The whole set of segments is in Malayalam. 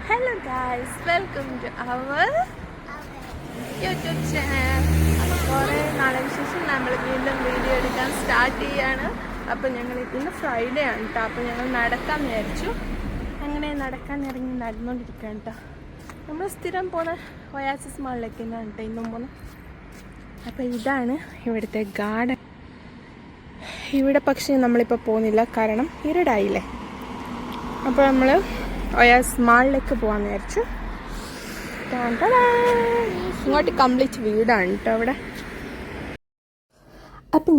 Hello guys, welcome to our YouTube channel. അപ്പോൾ കുറേ നാളെ ശേഷം നമ്മൾ വീണ്ടും വീഡിയോ എടുക്കാൻ സ്റ്റാർട്ട് ചെയ്യാണ്. അപ്പോൾ ഞങ്ങൾ ഇന്ന് ഫ്രൈഡേ ആണ് കേട്ടോ. അപ്പോൾ ഞങ്ങൾ നടക്കാൻ വിചാരിച്ചു. അങ്ങനെ നടക്കാൻ ഇറങ്ങി നടന്നുകൊണ്ടിരിക്കുകയാണ് കേട്ടോ. നമ്മൾ സ്ഥിരം പോകുന്ന ഒയാസിസ് മാളിലേക്ക് തന്നെയാണ് കേട്ടോ ഇന്നും പോകുന്നത്. അപ്പോൾ ഇതാണ് ഇവിടുത്തെ ഗാർഡൻ. ഇവിടെ പക്ഷേ നമ്മളിപ്പോൾ പോകുന്നില്ല, കാരണം ഇരുടായില്ലേ. അപ്പോൾ നമ്മൾ ഒയാസിസ് മാളിലേക്ക് പോകാമെന്ന് വിചാരിച്ചു. ഇങ്ങോട്ട് കംപ്ലീറ്റ് വീടാണ് കേട്ടോ അവിടെ. അപ്പം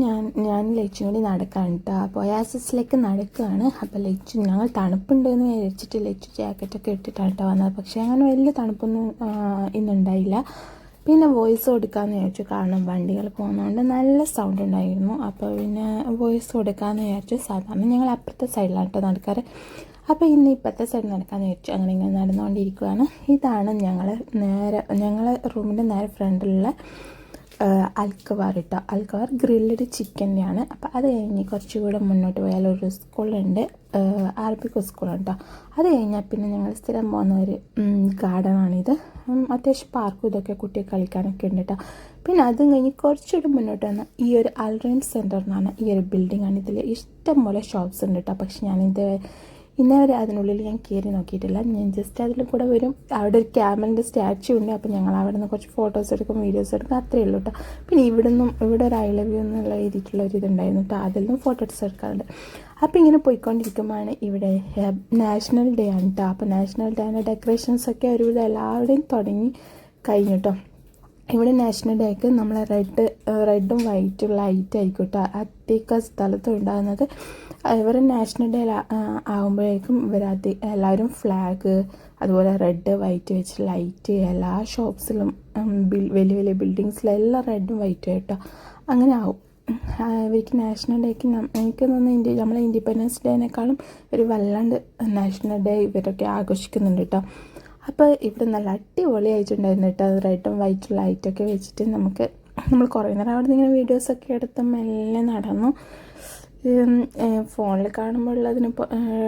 ഞാൻ ലച്ചും കൂടി നടക്കാണ് കേട്ടോ. അപ്പോൾ ഒയാസിസിലേക്ക് നടക്കുകയാണ്. അപ്പോൾ ലച്ചു ഞങ്ങൾ തണുപ്പുണ്ടെന്ന് വിചാരിച്ചിട്ട് ലച്ചു ജാക്കറ്റൊക്കെ ഇട്ടിട്ടാണ് കേട്ടോ വന്നത്. പക്ഷേ അങ്ങനെ വലിയ തണുപ്പൊന്നും ഇന്നുണ്ടായില്ല. പിന്നെ വോയിസ് കൊടുക്കാമെന്ന് വിചാരിച്ചു, കാരണം വണ്ടികൾ പോകുന്നതുകൊണ്ട് നല്ല സൗണ്ട് ഉണ്ടായിരുന്നു. അപ്പോൾ പിന്നെ വോയിസ് കൊടുക്കാമെന്ന് വിചാരിച്ചു. സാധാരണ ഞങ്ങൾ അപ്പുറത്തെ സൈഡിലാണ് കേട്ടോ നടക്കാറ്. അപ്പോൾ ഇന്ന് ഇപ്പോഴത്തെ സൈഡ് നടക്കാമെന്ന് വിചാരിച്ചു. അങ്ങനെ ഇങ്ങനെ നടന്നുകൊണ്ടിരിക്കുകയാണ്. ഇതാണ് ഞങ്ങളെ റൂമിൻ്റെ നേരെ ഫ്രണ്ടിലുള്ള അൽക്കവാർ കേട്ടോ. അൽക്കവാർ ഗ്രില്ലഡ് ചിക്കൻ്റെയാണ്. അപ്പോൾ അത് കഴിഞ്ഞ് കുറച്ചുകൂടെ മുന്നോട്ട് പോയാൽ ഒരു സ്കൂളുണ്ട്, അറബിക് സ്കൂളുണ്ട് കേട്ടോ. അത് കഴിഞ്ഞാൽ പിന്നെ ഞങ്ങൾ സ്ഥിരം പോകുന്ന ഒരു ഗാർഡനാണിത്. അത്യാവശ്യം പാർക്കും ഇതൊക്കെ കുട്ടികൾ കളിക്കാനൊക്കെ ഉണ്ട് കേട്ടോ. പിന്നെ അതും കഴിഞ്ഞ് കുറച്ചുകൂടെ മുന്നോട്ട് വന്നാൽ ഈ ഒരു അൽറൈൻ സെൻറ്റർ എന്നാണ് ഈ ഒരു ബിൽഡിങ്ങാണ്. ഇതിൽ ഇഷ്ടംപോലെ ഷോപ്സ് ഉണ്ട് കേട്ടോ. പക്ഷെ ഇന്നേവരെ അതിനുള്ളിൽ ഞാൻ കയറി നോക്കിയിട്ടില്ല. ഞാൻ ജസ്റ്റ് അതിൽ കൂടെ വരും. അവിടെ ഒരു ക്യാമലിൻ്റെ സ്റ്റാച്ചു ഉണ്ട്. അപ്പോൾ ഞങ്ങൾ അവിടെ നിന്ന് കുറച്ച് ഫോട്ടോസ് എടുക്കും, വീഡിയോസ് എടുക്കും, അത്രയേ ഉള്ളൂ കേട്ടോ. പിന്നെ ഇവിടെ ഒരു ഐ ലവ് യു എന്നുള്ള എഴുതിയിട്ടുള്ള ഒരു ഇതുണ്ടായിരുന്നു കേട്ടോ. അതിൽ നിന്നും ഫോട്ടോസ് എടുക്കാറുണ്ട്. അപ്പോൾ ഇങ്ങനെ പോയിക്കൊണ്ടിരിക്കുമ്പോഴാണ് ഇവിടെ നാഷണൽ ഡേ ആണ് കേട്ടോ. അപ്പോൾ നാഷണൽ ഡേയുടെ ഡെക്കറേഷൻസൊക്കെ ഒരുവിധം എല്ലാവരുടെയും തുടങ്ങി കഴിഞ്ഞു കേട്ടോ. ഇവിടെ നാഷണൽ ഡേക്ക് നമ്മളെ റെഡും വൈറ്റും ലൈറ്റ് ആയിരിക്കും കേട്ടോ അധിക സ്ഥലത്തും ഉണ്ടാകുന്നത്. ഇവർ നാഷണൽ ഡേ ആകുമ്പോഴേക്കും എല്ലാവരും ഫ്ലാഗ്, അതുപോലെ റെഡ് വൈറ്റ് വെച്ച് ലൈറ്റ് എല്ലാ ഷോപ്സിലും വലിയ വലിയ ബിൽഡിങ്സിലും എല്ലാം റെഡും വൈറ്റും കേട്ടോ അങ്ങനെ ആവും. ഇവർക്ക് നാഷണൽ ഡേക്ക് എനിക്ക് തോന്നുന്നു നമ്മളെ ഇൻഡിപെൻഡൻസ് ഡേനേക്കാളും ഒരു വല്ലാണ്ട് നാഷണൽ ഡേ ഇവരൊക്കെ ആഘോഷിക്കുന്നുണ്ട് കേട്ടോ. അപ്പോൾ ഇവിടെ നല്ല അടിപൊളിയായിട്ടുണ്ടായിരുന്നു കേട്ടോ. റെഡും വൈറ്റും ലൈറ്റൊക്കെ വെച്ചിട്ട് നമ്മൾ കുറേ നേരം അവിടെ നിന്ന് ഇങ്ങനെ വീഡിയോസൊക്കെ എടുത്ത് മെല്ലെ നടന്നു. ഫോണിൽ കാണുമ്പോൾ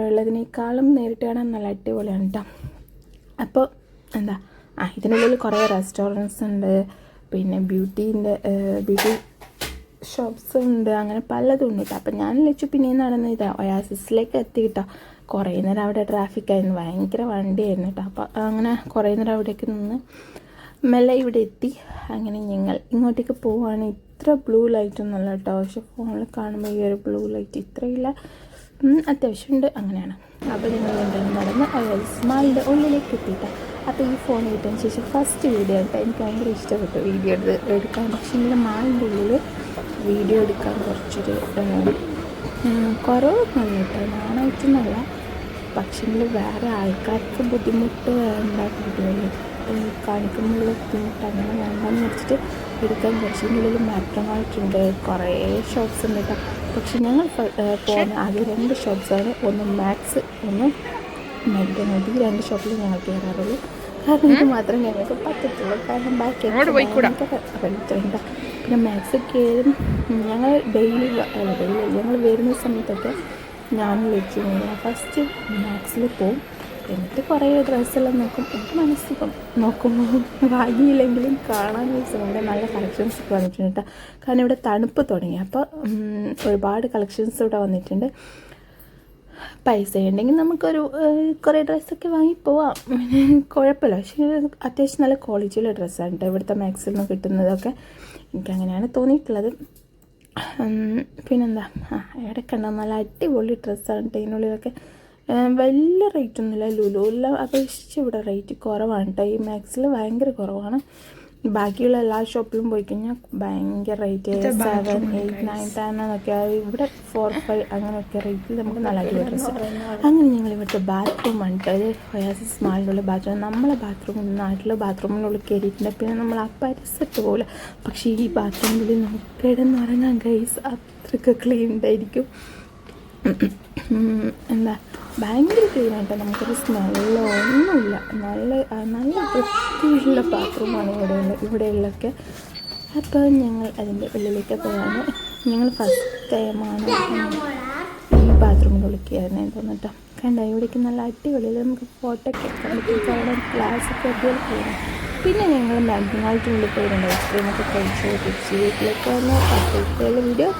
ഉള്ളതിനേക്കാളും നേരിട്ട് കാണാൻ നല്ല അടിപൊളിയാണ് കേട്ടോ. അപ്പോൾ ഇതിനുള്ളിൽ കുറേ റെസ്റ്റോറൻറ്റ്സ് ഉണ്ട്, പിന്നെ ബ്യൂട്ടി ഷോപ്സ് ഉണ്ട്, അങ്ങനെ പലതും ഉണ്ട് കേട്ടോ. അപ്പോൾ ഞാൻ ലച്ചു പിന്നെ നടന്ന് ഒയാസിസിലേക്ക് എത്തി കേട്ടോ. കുറേ നേരം അവിടെ ട്രാഫിക്കായിരുന്നു, ഭയങ്കര വണ്ടിയായിരുന്നു കേട്ടോ. അപ്പോൾ അങ്ങനെ കുറേ നേരം അവിടേക്ക് നിന്ന് മെല്ലെ ഇവിടെ എത്തി. അങ്ങനെ ഞങ്ങൾ ഇങ്ങോട്ടേക്ക് പോവുകയാണ്. ഇത്ര ബ്ലൂ ലൈറ്റൊന്നുമല്ല കേട്ടോ, പക്ഷെ ഫോണിൽ കാണുമ്പോൾ ഈ ഒരു ബ്ലൂ ലൈറ്റ് ഇത്രയില്ല, അത്യാവശ്യമുണ്ട്. അങ്ങനെയാണ്. അപ്പോൾ ഞങ്ങൾ നടന്ന് സ്മാളിൻ്റെ ഉള്ളിലേക്ക് എത്തിയിട്ടാണ്. അപ്പോൾ ഈ ഫോൺ കിട്ടിയതിന് ശേഷം ഫസ്റ്റ് വീഡിയോ കേട്ടോ. എനിക്ക് ഭയങ്കര ഇഷ്ടപ്പെട്ടു വീഡിയോ എടുക്കാൻ. പക്ഷേ ഇങ്ങനെ മാളിൻ്റെ ഉള്ളിൽ വീഡിയോ എടുക്കാൻ കുറച്ചൊരു കുറവൊന്നുമില്ല കേട്ടോ, ഞാനായിട്ടൊന്നുമല്ല. പക്ഷേങ്കിൽ വേറെ ആൾക്കാർക്ക് ബുദ്ധിമുട്ട് ഉണ്ടാക്കിയിട്ടുള്ളൂ, കാണിക്കുമ്പോഴുള്ള ബുദ്ധിമുട്ട് അങ്ങനെ വേണ്ടെന്ന് വെച്ചിട്ട് എടുക്കാൻ. കുറച്ചിനുള്ളിൽ മാറ്റമായിട്ടുണ്ട്, കുറേ ഷോപ്സ് ഉണ്ട് കേട്ടോ. പക്ഷെ ഞങ്ങൾ പോകുന്ന ആദ്യം 2 ഷോപ്സാണ്, ഒന്ന് മാക്സ്, ഒന്ന് മെക്ഡൊണാൾഡ്. ഈ 2 ഷോപ്പിൽ ഞങ്ങൾ കയറാറുള്ളൂ, കാരണം ഇത് മാത്രം ഞങ്ങൾക്ക് പറ്റത്തുള്ളൂ, കാരണം ബാക്കി റെൻറ്റുണ്ട്. പിന്നെ മാക്സ് കയറും. ഞങ്ങൾ ഞങ്ങൾ വരുന്ന സമയത്തൊക്കെ ഞാൻ വിളിച്ചു ഫസ്റ്റ് മാക്സിൽ പോവും, എന്നിട്ട് കുറേ ഡ്രസ്സെല്ലാം നോക്കും. എനിക്ക് മനസ്സിലാക്കും, നോക്കുമ്പോൾ വാങ്ങിയില്ലെങ്കിലും കാണാൻ ഇവിടെ നല്ല കളക്ഷൻസ് ഒക്കെ വന്നിട്ടുണ്ട് കേട്ടോ. കാരണം ഇവിടെ തണുപ്പ് തുടങ്ങി, അപ്പോൾ ഒരുപാട് കളക്ഷൻസ് ഇവിടെ വന്നിട്ടുണ്ട്. പൈസ ഉണ്ടെങ്കിൽ നമുക്കൊരു കുറേ ഡ്രസ്സൊക്കെ വാങ്ങി പോവാം, കുഴപ്പമില്ല. പക്ഷേ അത്യാവശ്യം നല്ല ക്വാളിറ്റിയുള്ള ഡ്രസ്സാണ് കേട്ടോ ഇവിടുത്തെ മാക്സിൽ നിന്ന് കിട്ടുന്നതൊക്കെ. എനിക്കങ്ങനെയാണ് തോന്നിയിട്ടുള്ളത്. പിന്നെന്താ, ഇടയ്ക്കുണ്ടോ നല്ല അടിപൊളി ഡ്രസ്സാണ് കേട്ടോ. ഇതിനുള്ളിലൊക്കെ വലിയ റേറ്റൊന്നുമില്ല, ലുലുവിൽ അപേക്ഷിച്ച് ഇവിടെ റേറ്റ് കുറവാണ് കേട്ടോ. ഈ മാക്സിൽ ഭയങ്കര കുറവാണ്. ബാക്കിയുള്ള എല്ലാ ഷോപ്പിലും പോയി കഴിഞ്ഞാൽ ഭയങ്കര റേറ്റ് 7, 8, 9, 10 എന്നൊക്കെ. ഇവിടെ 4, 5 അങ്ങനെയൊക്കെ റേറ്റിൽ നമുക്ക് നല്ല അടിപൊളി ഡ്രസ്സ്. അങ്ങനെ ഞങ്ങൾ ഇവിടുത്തെ ബാത്റൂമാണ് കേട്ടോ. ഒയാസിസ് മാളിലുള്ള ബാത്റൂം. നമ്മളെ ബാത്റൂം നാട്ടിലെ ബാത്റൂമിനുള്ളിൽ കയറിയിട്ടുണ്ട്. പിന്നെ നമ്മൾ ആ പരിസരത്ത് പോകില്ല. പക്ഷേ ഈ ബാത്റൂമിൽ നമുക്ക് കിടന്നുറങ്ങാൻ ഗൈസ് അത്രയ്ക്ക് ക്ലീൻ ഉണ്ടായിരിക്കും. ഭയങ്കര ക്ലീനായിട്ട്, നമുക്കൊരു സ്മെല്ലോ ഒന്നുമില്ല. നല്ല വൃത്തിയുള്ള ബാത്റൂമാണ് ഇവിടെയുള്ളൊക്കെ. അപ്പോൾ ഞങ്ങൾ അതിൻ്റെ ഉള്ളിലേക്ക് പോകാണ്. ഞങ്ങൾ ഫസ്റ്റ് ടൈമാണ് ഈ ബാത്റൂമിൻ്റെ ഉള്ളിൽ കയറുന്നത് തോന്നിട്ടോ. കണ്ടോ ഇവിടേക്ക് നല്ല അടിപൊളിയിൽ നമുക്ക് ഫോട്ടോ ഒക്കെ എടുക്കാൻ പറ്റും. കാരണം ക്ലാസ്സൊക്കെ അടിപൊളി പോകുന്നു. പിന്നെ ഞങ്ങൾ മാക്ഡൊണാൾഡിനുള്ളിൽ പോയിട്ടുണ്ട്. ഐസ്ക്രീമൊക്കെ കഴിച്ച് തിരിച്ച് വീട്ടിലേക്ക് വന്ന് വീഡിയോ